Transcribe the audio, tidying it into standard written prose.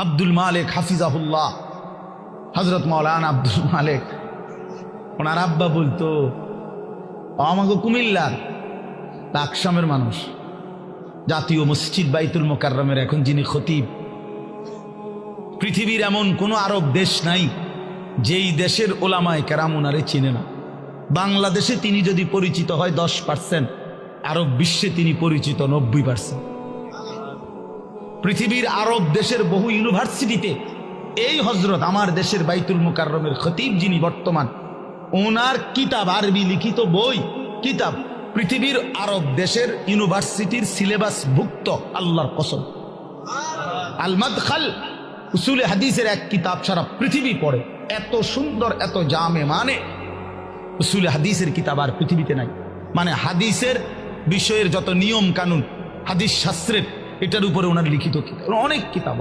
আব্দুল মালিক হাফিজাহুল্লাহ, হযরত মাওলানা আব্দুল মালিক, ওনার আব্বা বলতো আমাকে কুমিল্লার আকসামের মানুষ, জাতীয় মসজিদ বাইতুল মোকাররমের এখন যিনি খতিব, পৃথিবীর এমন কোন আরব দেশ নাই যেই দেশের ওলামায়ে কেরাম ওনারে চিনে না। বাংলাদেশে তিনি যদি পরিচিত হয় 10%, আরব বিশ্বে তিনি পরিচিত 90%। পৃথিবীর আরব দেশের বহু ইউনিভার্সিটিতে এই হযরত আমার দেশের বাইতুল মোকাররমের খতিব যিনি বর্তমান, ওনার কিতাব, আরবি লিখিত বই কিতাব পৃথিবীর আরব দেশের ইউনিভার্সিটির সিলেবাস ভুক্ত। আল্লাহর কসম, আল মাদখাল উসুলে হাদিসের এক কিতাব সারা পৃথিবী পড়ে, এত সুন্দর, এত জামে, মানে উসুলে হাদিসের কিতাব আর পৃথিবীতে নাই। মানে হাদিসের বিষয়ের যত নিয়ম কানুন, হাদিস শাস্ত্রের, এটার উপরে ওনার লিখিত কিতাব, অনেক কিতাব।